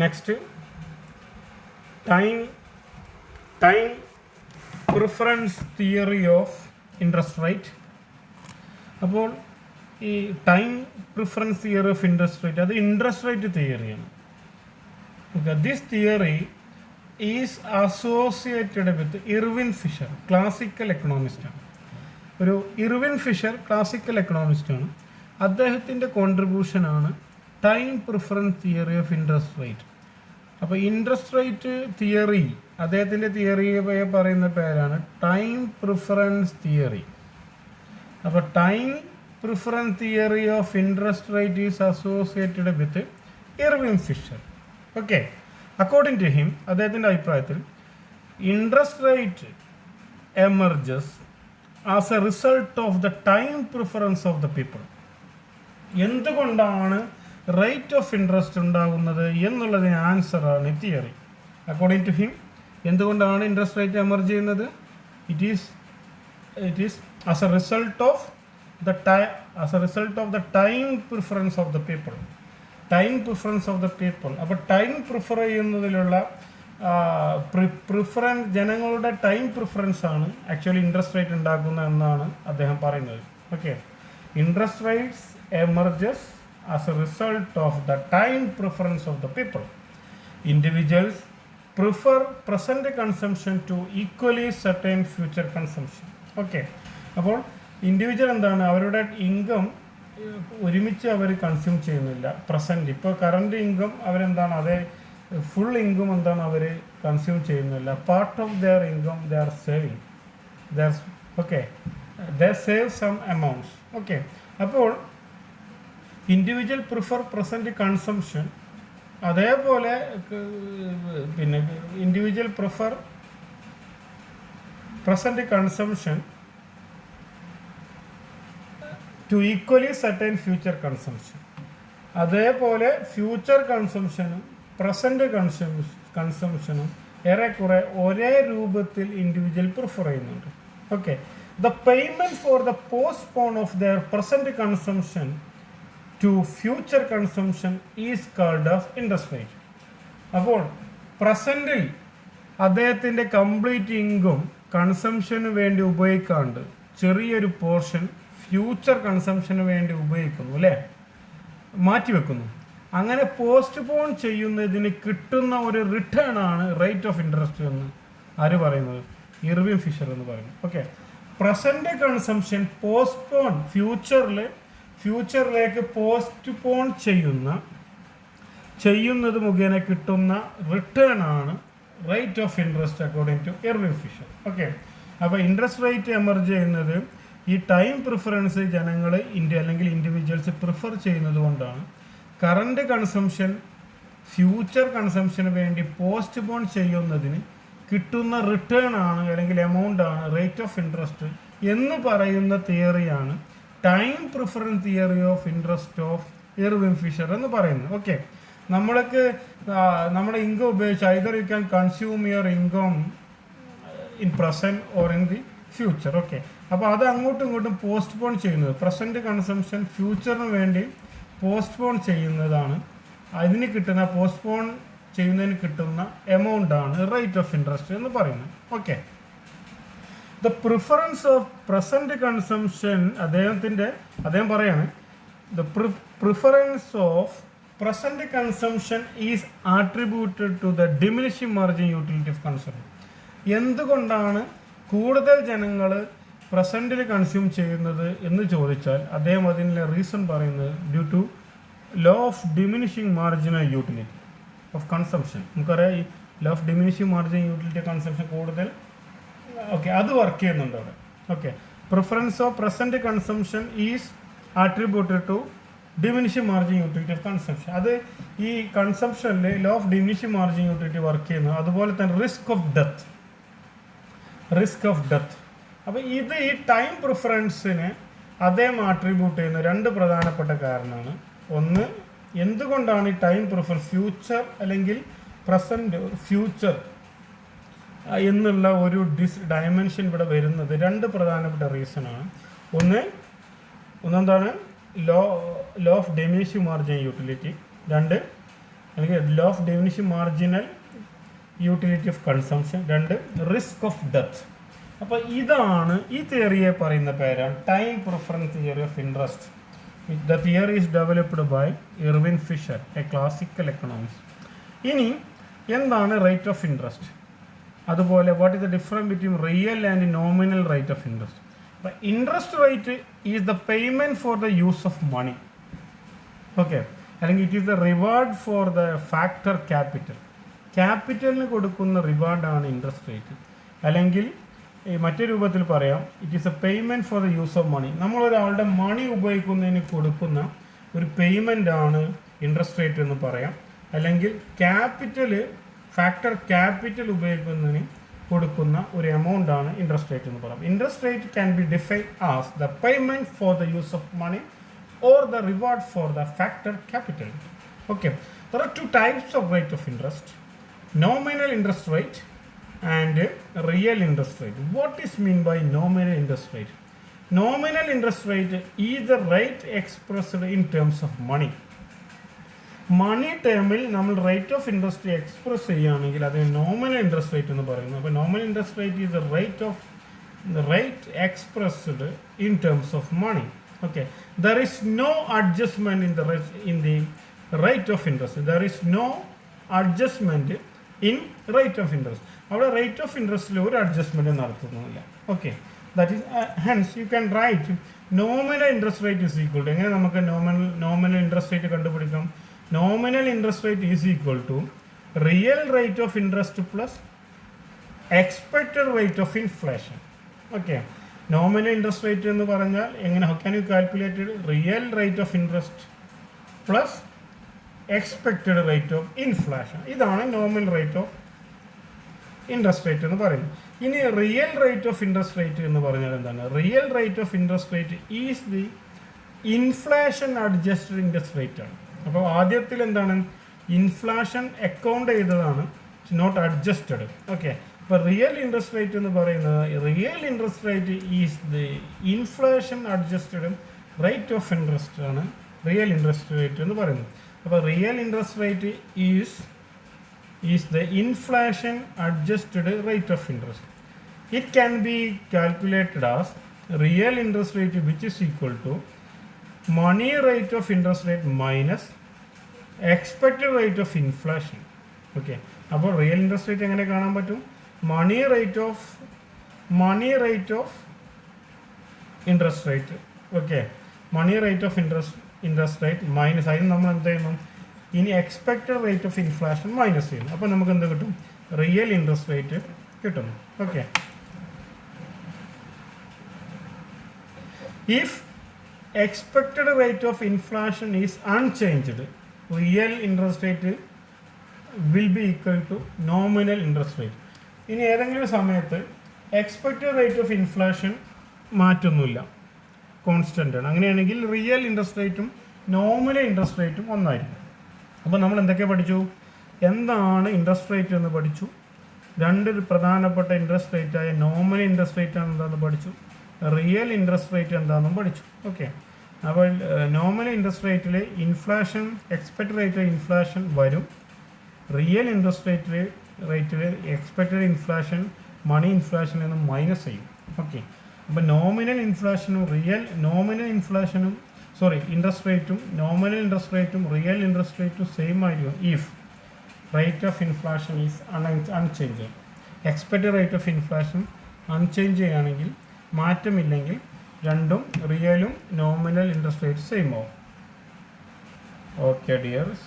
Next time preference theory of interest rate. അപ്പോൾ ഈ time preference theory of interest rate അത് interest rate തിയറിയാണ്. This theory is associated with Irving Fisher, classical എക്കണോമിസ്റ്റാണ്. ഒരു Irving Fisher classical എക്കണോമിസ്റ്റാണ്. അദ്ദേഹത്തിൻ്റെ കോൺട്രിബ്യൂഷനാണ് time preference theory of interest rate. അപ്പോൾ ഇൻട്രസ്റ്റ് റേറ്റ് തിയറി, അദ്ദേഹത്തിൻ്റെ തിയറിയെ പറയുന്ന പേരാണ് ടൈം പ്രിഫറൻസ് തിയറി. അപ്പോൾ time preference theory of interest rate is associated with Irving Fisher. Okay, according to him, അദ്ദേഹത്തിൻ്റെ അഭിപ്രായത്തിൽ interest rate emerges as A result of the time preference of the people. എന്തുകൊണ്ടാണ് rate of interest ഉണ്ടാകുന്നത് എന്നുള്ളതിന് ആൻസറാണ് theory. According to him, എന്തുകൊണ്ടാണ് interest rate emerge ചെയ്യുന്നത്? It is as A result of the time preference of the people. Time preference of the people. അപ്പോൾ time prefer ചെയ്യുന്നതിലുള്ള ജനങ്ങളുടെ time preference ആണ് actually interest rate ഉണ്ടാക്കുന്നത് എന്നാണ് അദ്ദേഹം പറയുന്നത്. Okay, interest rates emerges as A result of the time preference of the people. Individuals prefer present consumption to equally certain future consumption. Okay, അപ്പോൾ individual എന്താണ്, അവരുടെ income ഒരുമിച്ച് അവർ കൺസ്യൂം ചെയ്യുന്നില്ല. പ്രസൻറ്റ് ഇപ്പോൾ കറണ്ട് ഇൻകം അവരെന്താണ്, അതേ ഫുൾ ഇൻകം എന്താണ് അവർ കൺസ്യൂം ചെയ്യുന്നില്ല. Part of their income they are saving. They save some amounts. Okay, അപ്പോൾ ഇൻഡിവിജ്വൽ പ്രിഫർ പ്രസൻറ്റ് കൺസംഷൻ, അതേപോലെ പിന്നെ individual prefer present consumption to equally certain future consumption. അതേപോലെ ഫ്യൂച്ചർ കൺസംഷനും പ്രസൻറ്റ് കൺസംഷനും ഏറെക്കുറെ ഒരേ രൂപത്തിൽ ഇൻഡിവിജ്വൽ പ്രിഫർ ചെയ്യുന്നുണ്ട്. Okay, the payment for the postpone of their present consumption to future consumption is called as interest rate. അപ്പോൾ പ്രസൻറ്റിൽ അദ്ദേഹത്തിൻ്റെ കംപ്ലീറ്റ് ഇൻകം കൺസംഷന് വേണ്ടി ഉപയോഗിക്കാണ്ട് ചെറിയൊരു പോർഷൻ ഫ്യൂച്ചർ കൺസംഷന് വേണ്ടി ഉപയോഗിക്കുന്നു, അല്ലേ, മാറ്റിവെക്കുന്നു. അങ്ങനെ പോസ്റ്റ് പോൺ ചെയ്യുന്നതിന് കിട്ടുന്ന ഒരു റിട്ടേൺ ആണ് റേറ്റ് ഓഫ് ഇൻട്രസ്റ്റ് എന്ന് ആര് പറയുന്നത്? ഇർവിൻ ഫിഷർ എന്ന് പറയുന്നത്. ഓക്കെ, പ്രസൻറ്റ് കൺസംഷൻ പോസ്റ്റ്പോൺ ഫ്യൂച്ചറിലേക്ക് പോസ്റ്റ് പോൺ ചെയ്യുന്നത് മുഖേന കിട്ടുന്ന റിട്ടേൺ ആണ് rate of interest according to Irving Fisher. Okay, അപ്പോൾ ഇൻട്രസ്റ്റ് റേറ്റ് എമർജ് ചെയ്യുന്നത് ഈ ടൈം പ്രിഫറൻസ് ജനങ്ങൾ അല്ലെങ്കിൽ ഇൻഡിവിജ്വൽസ് പ്രിഫർ ചെയ്യുന്നത് കൊണ്ടാണ്. കറണ്ട് കൺസംഷൻ ഫ്യൂച്ചർ കൺസംഷന് വേണ്ടി പോസ്റ്റ് പോൺ ചെയ്യുന്നതിന് കിട്ടുന്ന റിട്ടേൺ ആണ് അല്ലെങ്കിൽ എമൗണ്ട് ആണ് റേറ്റ് ഓഫ് ഇൻട്രസ്റ്റ് എന്ന് പറയുന്ന തിയറിയാണ് time preference theory of interest of Irving Fisher എന്ന് പറയുന്നത്. ഓക്കെ, നമ്മൾക്ക് നമ്മുടെ ഇൻകം ഉപയോഗിച്ച് either you can consume your income in present or in the future. Okay, അപ്പോൾ അത് അങ്ങോട്ടും ഇങ്ങോട്ടും പോസ്റ്റ് പോൺ ചെയ്യുന്നത്, പ്രസൻറ്റ് കൺസംഷൻ ഫ്യൂച്ചറിന് വേണ്ടി പോസ്റ്റ് പോൺ ചെയ്യുന്നതാണ്. അതിന് കിട്ടുന്ന പോസ്റ്റ് പോൺ ചെയ്യുന്നതിന് കിട്ടുന്ന എമൗണ്ട് ആണ് റേറ്റ് ഓഫ് ഇൻട്രസ്റ്റ് എന്ന് പറയുന്നത്. Okay, the preference of present consumption അദ്ദേഹം പറയാണ് the preference of present consumption is attributed to the diminishing margin utility of consumption. എന്തുകൊണ്ടാണ് കൂടുതൽ ജനങ്ങൾ പ്രസൻറ്റിൽ കൺസ്യൂം ചെയ്യുന്നത് എന്ന് ചോദിച്ചാൽ അദ്ദേഹം അതിൻ്റെ റീസൺ പറയുന്നത് due to law of diminishing marginal utility of consumption. നമുക്കറിയാം ഈ law of diminishing margin utility consumption കൂടുതൽ അത് വർക്ക് ചെയ്യുന്നുണ്ട് അവിടെ. Okay, preference of present consumption is attributed to diminishing margin utility of consumption. അത് ഈ കൺസംഷനിൽ law of diminishing margin utility work ചെയ്യുന്നു. അതുപോലെ തന്നെ റിസ്ക് ഓഫ് ഡെത്ത്. അപ്പോൾ ഇത് ഈ ടൈം പ്രിഫറൻസിന് അദ്ദേഹം ആട്രിബ്യൂട്ട് ചെയ്യുന്ന രണ്ട് പ്രധാനപ്പെട്ട കാരണമാണ്. ഒന്ന്, എന്തുകൊണ്ടാണ് ഈ ടൈം പ്രിഫറൻസ് ഫ്യൂച്ചർ അല്ലെങ്കിൽ പ്രസൻറ്റ് ഫ്യൂച്ചർ എന്നുള്ള ഒരു ഡയമെൻഷൻ ഇവിടെ വരുന്നത് രണ്ട് പ്രധാനപ്പെട്ട റീസണാണ്. ഒന്നെന്താണ് law of diminishing margin utility. രണ്ട്, അല്ലെങ്കിൽ law of diminishing marginal utility of consumption, 2 risk of death. അപ്പോൾ ഇതാണ് ഈ തിയറിയെ പറയുന്ന പേരാണ് time preference theory of interest. The theory is developed by Irwin Fisher, a classical economist. ഇനി എന്താണ് റേറ്റ് ഓഫ് ഇൻട്രസ്റ്റ്, അതുപോലെ what is the difference between real and nominal rate of interest. അപ്പോൾ interest rate is the payment for the use of money. Okay, അല്ലെങ്കിൽ it is the reward for the factor capital. ക്യാപിറ്റലിന് കൊടുക്കുന്ന റിവാർഡാണ് interest rate. അല്ലെങ്കിൽ മറ്റൊരു രൂപത്തിൽ പറയാം, it is a payment for the use of money. നമ്മളൊരാളുടെ മണി ഉപയോഗിക്കുന്നതിന് കൊടുക്കുന്ന ഒരു പേയ്മെൻ്റ് ആണ് ഇൻട്രസ്റ്റ് റേറ്റ് എന്ന് പറയാം. അല്ലെങ്കിൽ ഫാക്ടർ ക്യാപിറ്റൽ ഉപയോഗിക്കുന്നതിന് കൊടുക്കുന്ന ഒരു എമൗണ്ട് ആണ് ഇൻട്രസ്റ്റ് റേറ്റ് എന്ന് പറയാം. Interest rate can be defined as the payment for the use of money or the reward for the factor capital. Okay, there are 2 types of rate of interest: nominal interest rate and real interest rate. What is mean by nominal interest rate? Nominal interest rate is the rate expressed in terms of money. മണി ടേമിൽ നമ്മൾ rate of interest express ചെയ്യുകയാണെങ്കിൽ അതിന് nominal interest rate എന്ന് പറയുന്നു. അപ്പോൾ nominal interest rate is the rate expressed in terms of money. Okay, there is no adjustment in the rate of interest. There is no adjustment in rate of interest. അവിടെ rate of ഇൻട്രസ്റ്റിൽ ഒരു adjustment നടത്തുന്നില്ല. Okay, that is hence you can write nominal interest rate is equal to, എങ്ങനെ നമുക്ക് nominal interest rate കണ്ടുപിടിക്കാം? Nominal interest rate is equal to real rate of interest plus expected rate of inflation. Okay, nominal interest rate എന്ന് പറഞ്ഞാൽ എങ്ങനെ, how can you calculated? Real rate of interest plus expected rate of inflation. ഇതാണ് nominal rate of interest rate എന്ന് പറയുന്നത്. ഇനി real rate of interest rate എന്ന് പറഞ്ഞാൽ എന്താണ്? Real rate of interest rate is the inflation adjusted interest rate ആണ്. അപ്പോൾ ആദ്യത്തിൽ എന്താണ്? ഇൻഫ്ലേഷൻ അക്കൗണ്ട് ചെയ്തതാണ്, നോട്ട് അഡ്ജസ്റ്റഡ്. ഓക്കെ, അപ്പോൾ റിയൽ ഇൻട്രസ്റ്റ് റേറ്റ് എന്ന് പറയുന്നത്, real interest rate is the inflation adjusted rate of interest ആണ് റിയൽ ഇൻട്രസ്റ്റ് റേറ്റ് എന്ന് പറയുന്നത്. അപ്പോൾ real interest rate is the inflation adjusted rate of interest. It can be calculated as real interest rate which is equal to money rate of interest rate minus expected rate of inflation. Okay, അപ്പോൾ real interest rate എങ്ങനെ കാണാൻ പറ്റും? Money rate of interest rate. Okay, money rate of interest rate minus, അതിന് നമ്മൾ എന്ത് ചെയ്യുന്നു? ഇനി expected rate of inflation minus ചെയ്യുന്നു. അപ്പോൾ നമുക്ക് എന്ത് കിട്ടും? റിയൽ ഇൻട്രസ്റ്റ് റേറ്റ് കിട്ടുന്നു. Okay, if expected rate of inflation is unchanged, real interest rate will be equal to nominal interest rate. ഇനി ഏതെങ്കിലും സമയത്ത് എക്സ്പെക്റ്റഡ് റേറ്റ് ഓഫ് ഇൻഫ്ലേഷൻ മാറ്റൊന്നുമില്ല, കോൺസ്റ്റൻ്റ് ആണ്. അങ്ങനെയാണെങ്കിൽ റിയൽ ഇൻട്രസ്റ്റ് റേറ്റും നോമിനൽ ഇൻട്രസ്റ്റ് റേറ്റും ഒന്നായിരിക്കും. അപ്പോൾ നമ്മൾ എന്തൊക്കെ പഠിച്ചു? എന്താണ് ഇൻട്രസ്റ്റ് റേറ്റ് എന്ന് പഠിച്ചു. 2 പ്രധാനപ്പെട്ട ഇൻട്രസ്റ്റ് റേറ്റായ നോമിനൽ ഇൻട്രസ്റ്റ് റേറ്റ് എന്താണെന്ന് പഠിച്ചു. റിയൽ ഇൻട്രസ്റ്റ് റേറ്റ് എന്താണെന്നും പഠിച്ചു. ഓക്കെ, അപ്പോൾ നോമിനൽ ഇൻട്രസ്റ്റ് റേറ്റിൽ inflation, expected rate of inflation വരും. റിയൽ ഇൻട്രസ്റ്റ് റേറ്റിൽ എക്സ്പെക്റ്റഡ് ഇൻഫ്ലേഷൻ, മണി ഇൻഫ്ലേഷൻ എന്ന് മൈനസ് ചെയ്യും. ഓക്കെ, അപ്പോൾ ഇൻട്രസ്റ്റ് റേറ്റും നോമിനൽ ഇൻട്രസ്റ്റ് റേറ്റും റിയൽ ഇൻട്രസ്റ്റ് റേറ്റും സെയിം ആയിരിക്കും if rate of inflation is unchanged. Expected rate of inflation unchanged ചെയ്യുകയാണെങ്കിൽ, മാറ്റമില്ലെങ്കിൽ, രണ്ടും റിയലും നോമിനൽ ഇൻട്രസ്റ്റ് റേറ്റ് സെയിം ആവും. Okay dears.